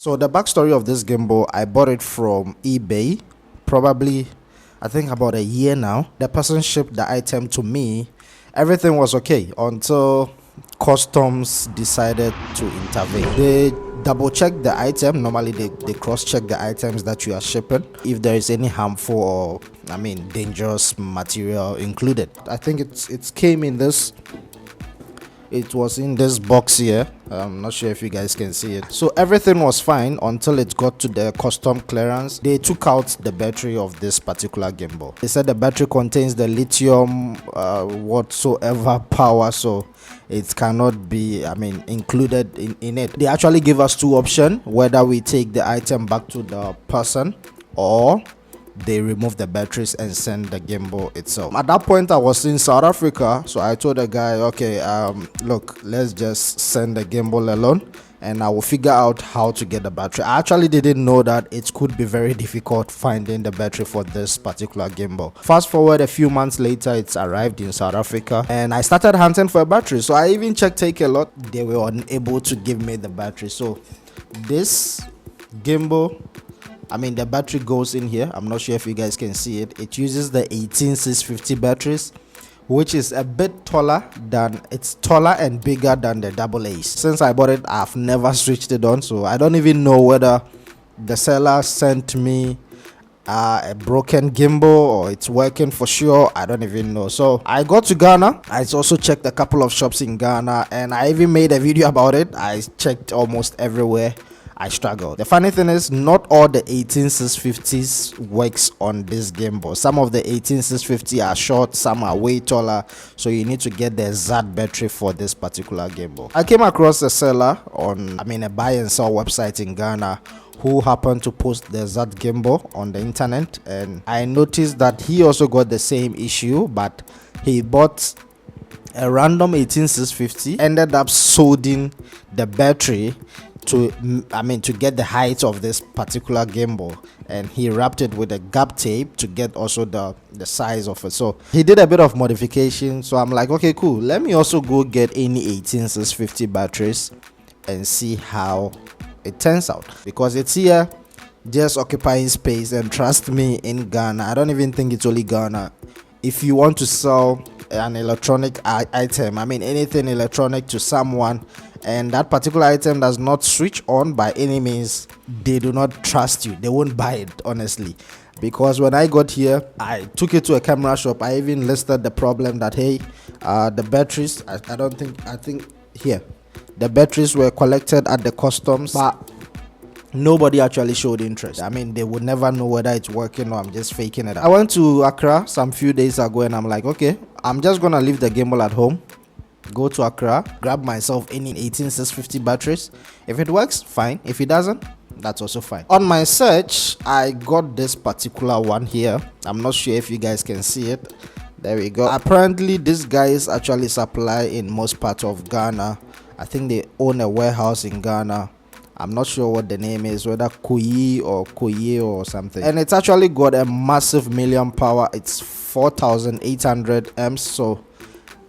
So the backstory of this gimbal, I bought it from eBay, probably I think about a year now. The person shipped the item to me. Everything was okay until customs decided to intervene. They double check the item. Normally they cross check the items that you are shipping if there is any harmful or dangerous material included. I think it came in this, it was in this box here. I'm not sure if you guys can see it. So everything was fine until it got to the custom clearance. They took out the battery of this particular gimbal. They said the battery contains the lithium whatsoever power, so it cannot be included in it. They actually give us two options, whether we take the item back to the person or they remove the batteries and send the gimbal itself. At that point I was in South Africa, so I told the guy, okay, look, let's just send the gimbal alone and I will figure out how to get the battery. I actually didn't know that it could be very difficult finding the battery for this particular gimbal. Fast forward a few months later, it's arrived in South Africa and I started hunting for a battery. So I even checked Takealot. They were unable to give me the battery. So this gimbal, the battery goes in here. I'm not sure if you guys can see it. It uses the 18650 batteries, which is a bit taller and bigger than the double A's. Since I bought it, I've never switched it on, so I don't even know whether the seller sent me a broken gimbal or it's working for sure. I don't even know. So I got to Ghana. I also checked a couple of shops in Ghana and I even made a video about it. I checked almost everywhere. I struggled. The funny thing is, not all the 18650s works on this gimbal. Some of the 18650 are short, some are way taller, so you need to get the exact battery for this particular gimbal. I came across a seller on a buy and sell website in Ghana who happened to post the exact gimbal on the internet, and I noticed that he also got the same issue, but he bought a random 18650, ended up soldering the battery to get the height of this particular gimbal, and he wrapped it with a gap tape to get also the size of it. So he did a bit of modification. So I'm like, okay, cool, let me also go get any 18650 batteries and see how it turns out, because it's here just occupying space. And trust me, in Ghana, I don't even think it's only Ghana, if you want to sell an electronic item, anything electronic to someone, and that particular item does not switch on by any means, they do not trust you. They won't buy it, honestly. Because when I got here, I took it to a camera shop. I even listed the problem that, hey, the batteries, I think here, the batteries were collected at the customs, but nobody actually showed interest. They would never know whether it's working or I'm just faking it. I went to Accra some few days ago and I'm like, okay, I'm just gonna leave the gimbal at home, go to Accra, grab myself any 18650 batteries. If it works, fine. If it doesn't, that's also fine. On my search, I got this particular one here. I'm not sure if you guys can see it. There we go. Apparently these guys actually supply in most parts of Ghana. I think they own a warehouse in Ghana. I'm not sure what the name is, whether Koyi or Koye or something. And it's actually got a massive million power. It's 4800 amps, so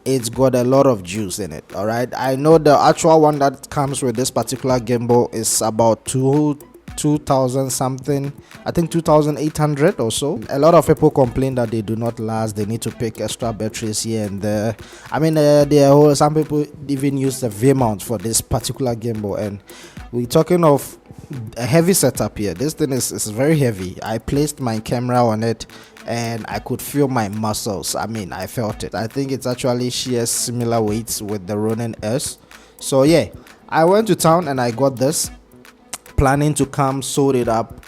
it's got a lot of juice in it. All right, I know the actual one that comes with this particular gimbal is about 2000 something, I think 2800 or so. A lot of people complain that they do not last. They need to pick extra batteries here and there. Some people even use the V mount for this particular gimbal, and we're talking of a heavy setup here. This thing is very heavy. I placed my camera on it and I could feel my muscles. I felt it. I think it's actually shares similar weights with the Ronin S. So yeah, I went to town and I got this, planning to come solder it up,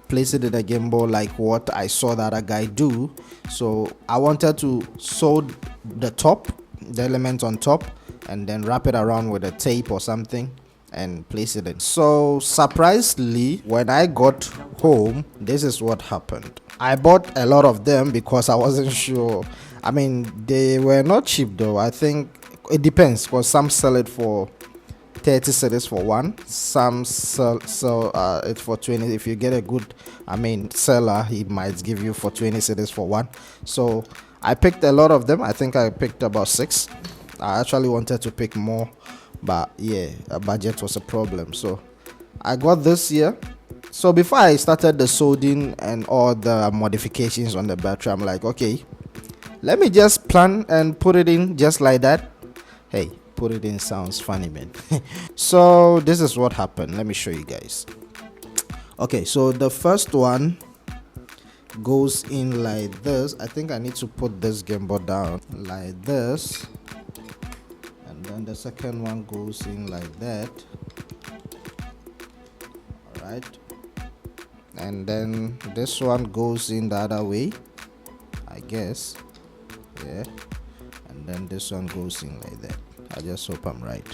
place it in a gimbal like what I saw the other guy do. So I wanted to solder the top, the element on top, and then wrap it around with a tape or something and place it in. So surprisingly, when I got home, this is what happened. I bought a lot of them because I wasn't sure. They were not cheap though. I think it depends, because some sell it for 30 cedis for one, some sell it for 20. If you get a good seller, he might give you for 20 cedis for one. So I picked a lot of them. I think I picked about 6. I actually wanted to pick more, but yeah, a budget was a problem. So I got this here. So before I started the soldering and all the modifications on the battery, I'm like, okay, let me just plan and put it in just like that. Hey, put it in sounds funny, man. So this is what happened. Let me show you guys. Okay, so the first one goes in like this. I think I need to put this gimbal down like this, and then the second one goes in like that. All right, and then this one goes in the other way, I guess. Yeah, and then this one goes in like that. I just hope I'm right.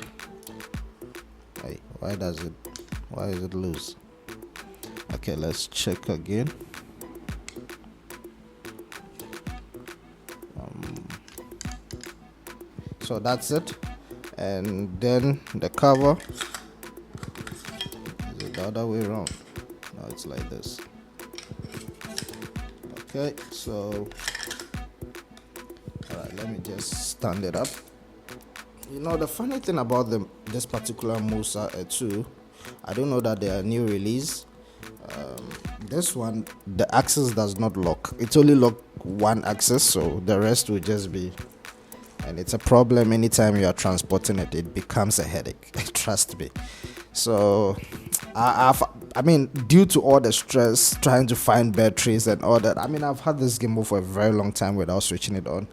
Hey, why is it loose? Okay, let's check again. So that's it, and then the cover is it the other way around? No, it's like this. Okay, so all right, let me just stand it up. You know, the funny thing about this particular Moza 2, I don't know that they are new release. This one, the axis does not lock. It's only lock one axis, so the rest will just be, and it's a problem anytime you are transporting it. It becomes a headache. Trust me. So I mean, due to all the stress trying to find batteries and all that, I mean, I've had this gimbal for a very long time without switching it on.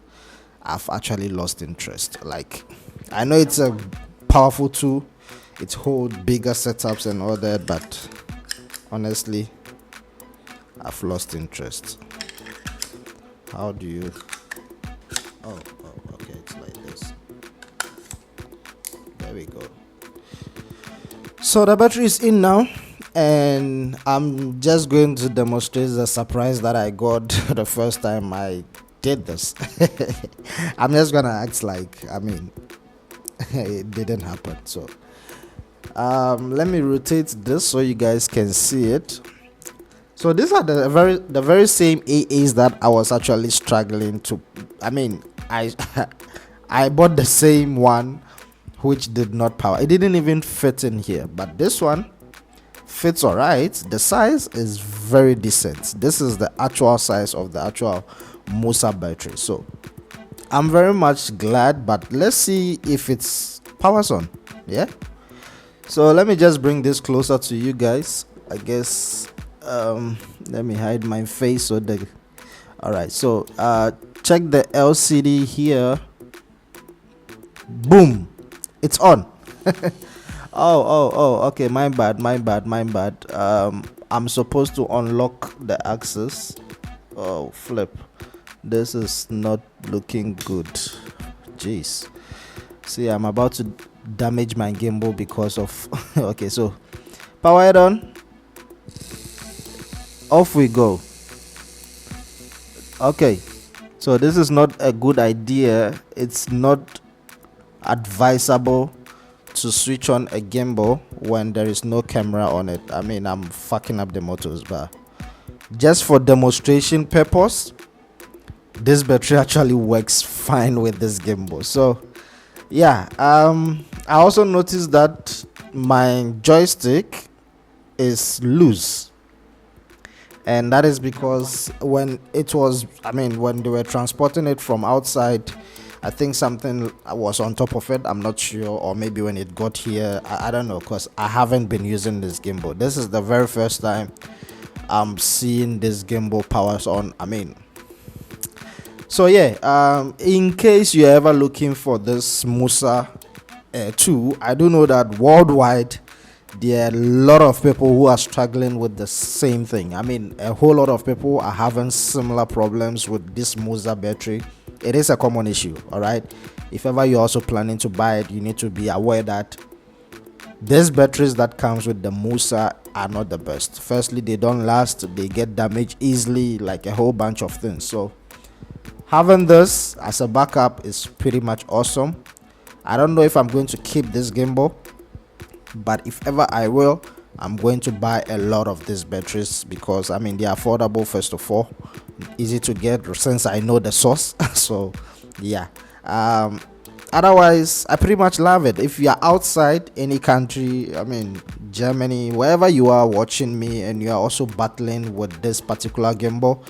I've actually lost interest. Like, I know it's a powerful tool, it holds bigger setups and all that, but honestly, I've lost interest. How do you? Oh, okay, it's like this. There we go. So the battery is in now, and I'm just going to demonstrate the surprise that I got the first time I did this. I'm just gonna act like, I mean, it didn't happen. So let me rotate this so you guys can see it. So these are the very same AAs that I was actually struggling to. I mean, I I bought the same one which did not power. It didn't even fit in here, but this one fits all right. The size is very decent. This is the actual size of the actual Moza battery. So I'm very much glad, but let's see if it's powers on. Yeah, so let me just bring this closer to you guys. I guess let me hide my face so the all right, so check the LCD here. Boom, it's on. Oh, okay, my bad. I'm supposed to unlock the axis. Oh, flip, this is not looking good. Jeez, see, I'm about to damage my gimbal because of okay, so power it on, off we go. Okay, so this is not a good idea. It's not advisable to switch on a gimbal when there is no camera on it. I mean, I'm fucking up the motors, but just for demonstration purpose, this battery actually works fine with this gimbal. So yeah, I also noticed that my joystick is loose, and that is because when it was, I mean, when they were transporting it from outside, I think something was on top of it. I'm not sure, or maybe when it got here, I don't know, because I haven't been using this gimbal. This is the very first time I'm seeing this gimbal powers on. I mean, so yeah, in case you're ever looking for this Moza 2, I do know that worldwide there are a lot of people who are struggling with the same thing. I mean, a whole lot of people are having similar problems with this Moza battery. It is a common issue. All right, if ever you're also planning to buy it, you need to be aware that these batteries that comes with the Moza are not the best. Firstly, they don't last, they get damaged easily, like a whole bunch of things. So having this as a backup is pretty much awesome. I don't know if I'm going to keep this gimbal, but if ever I will, I'm going to buy a lot of these batteries because, I mean, they're affordable, first of all, easy to get since I know the source. So yeah, otherwise I pretty much love it. If you're outside any country, I mean, Germany, wherever you are watching me and you are also battling with this particular gimbal,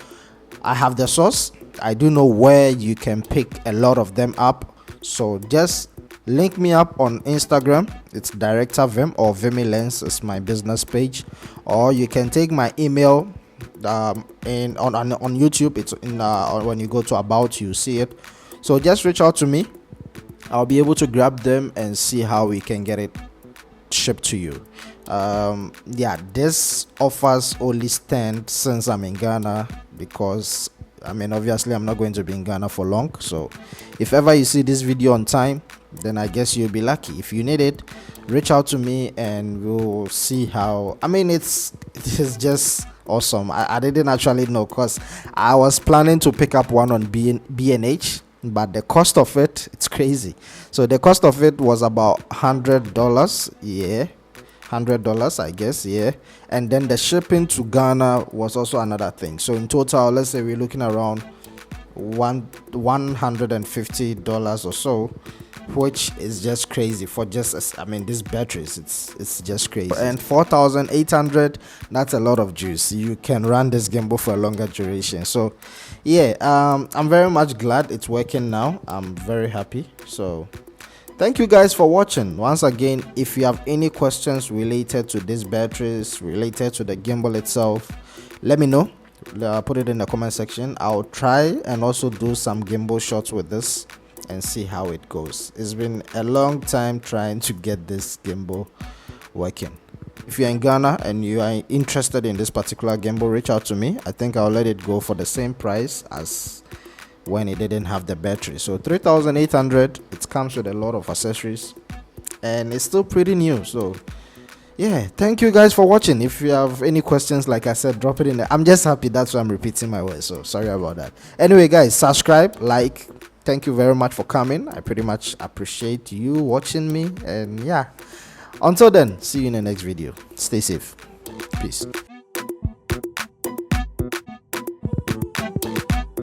I have the source. I do know where you can pick a lot of them up, so just link me up on Instagram. It's Director Vim, or Vimy Lens is my business page, or you can take my email in on YouTube. It's in when you go to about, you see it. So just reach out to me. I'll be able to grab them and see how we can get it shipped to you. Yeah, this offers only stand since I'm in Ghana, because I mean, obviously I'm not going to be in Ghana for long. So if ever you see this video on time, then I guess you'll be lucky. If you need it, reach out to me and we'll see how. I mean, it's just awesome. I didn't actually know, because I was planning to pick up one on B&H, but the cost of it's crazy. So the cost of it was about $100, yeah, $100, I guess, yeah. And then the shipping to Ghana was also another thing. So in total, let's say we're looking around $150 or so, which is just crazy for just, I mean, these batteries. It's just crazy. And 4,800, that's a lot of juice. You can run this gimbal for a longer duration. So yeah, I'm very much glad it's working now. I'm very happy. So thank you guys for watching. Once again, if you have any questions related to these batteries, related to the gimbal itself, let me know. Put it in the comment section. I'll try and also do some gimbal shots with this and see how it goes. It's been a long time trying to get this gimbal working. If you're in Ghana and you are interested in this particular gimbal, reach out to me. I think I'll let it go for the same price as when it didn't have the battery. So 3,800. It comes with a lot of accessories and it's still pretty new. So yeah, thank you guys for watching. If you have any questions, like I said, drop it in there. I'm just happy, that's why I'm repeating my words, so sorry about that. Anyway guys, subscribe, like. Thank you very much for coming. I pretty much appreciate you watching me, and yeah, until then, see you in the next video. Stay safe. Peace.